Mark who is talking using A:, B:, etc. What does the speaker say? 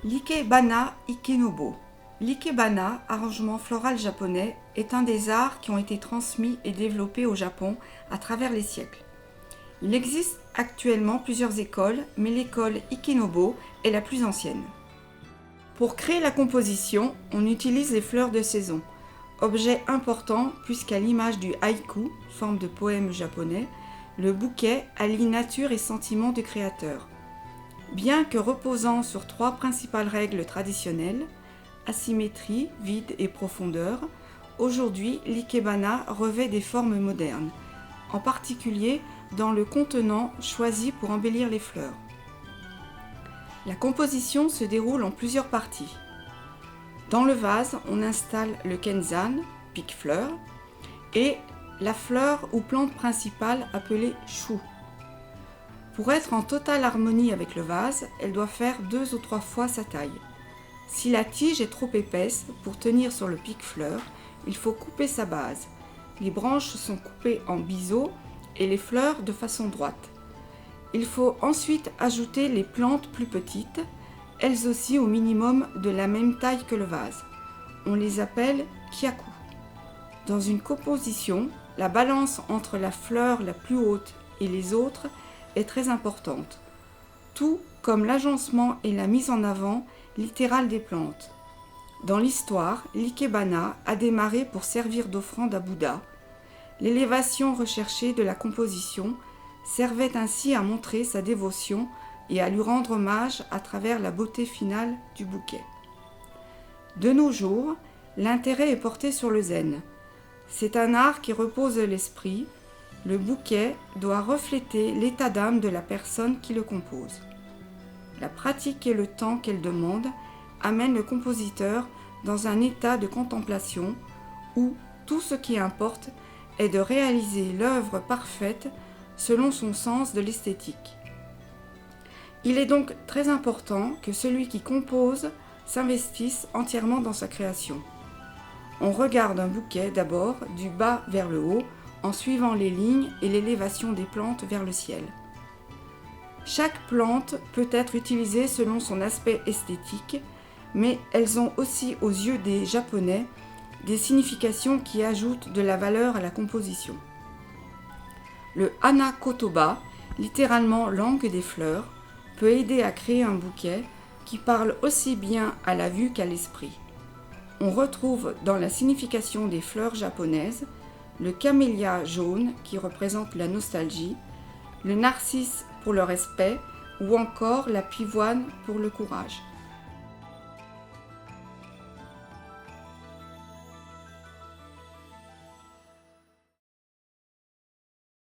A: L'ikebana ikenobo. L'ikebana, arrangement floral japonais, est un des arts qui ont été transmis et développés au Japon à travers les siècles. Il existe actuellement plusieurs écoles, mais l'école Ikenobo est la plus ancienne. Pour créer la composition, on utilise les fleurs de saison, objet important puisqu'à l'image du haïku, forme de poème japonais, le bouquet allie nature et sentiment du créateur. Bien que reposant sur trois principales règles traditionnelles, asymétrie, vide et profondeur, aujourd'hui l'ikebana revêt des formes modernes, en particulier dans le contenant choisi pour embellir les fleurs. La composition se déroule en plusieurs parties. Dans le vase, on installe le kenzan, pique-fleur, et la fleur ou plante principale appelée chou. Pour être en totale harmonie avec le vase, elle doit faire 2 ou 3 fois sa taille. Si la tige est trop épaisse pour tenir sur le pique-fleur, il faut couper sa base. Les branches sont coupées en biseau et les fleurs de façon droite. Il faut ensuite ajouter les plantes plus petites, elles aussi au minimum de la même taille que le vase. On les appelle kyaku. Dans une composition, la balance entre la fleur la plus haute et les autres est très importante, tout comme l'agencement et la mise en avant littérale des plantes. Dans l'histoire, l'ikebana a démarré pour servir d'offrande à Bouddha. L'élévation recherchée de la composition servait ainsi à montrer sa dévotion et à lui rendre hommage à travers la beauté finale du bouquet. De nos jours, l'intérêt est porté sur le zen. C'est un art qui repose l'esprit. Le bouquet doit refléter l'état d'âme de la personne qui le compose. La pratique et le temps qu'elle demande amènent le compositeur dans un état de contemplation où tout ce qui importe est de réaliser l'œuvre parfaite selon son sens de l'esthétique. Il est donc très important que celui qui compose s'investisse entièrement dans sa création. On regarde un bouquet d'abord du bas vers le haut en suivant les lignes et l'élévation des plantes vers le ciel. Chaque plante peut être utilisée selon son aspect esthétique, mais elles ont aussi aux yeux des Japonais des significations qui ajoutent de la valeur à la composition. Le hana kotoba, littéralement langue des fleurs, peut aider à créer un bouquet qui parle aussi bien à la vue qu'à l'esprit. On retrouve dans la signification des fleurs japonaises le camélia jaune qui représente la nostalgie, le narcisse pour le respect ou encore la pivoine pour le courage.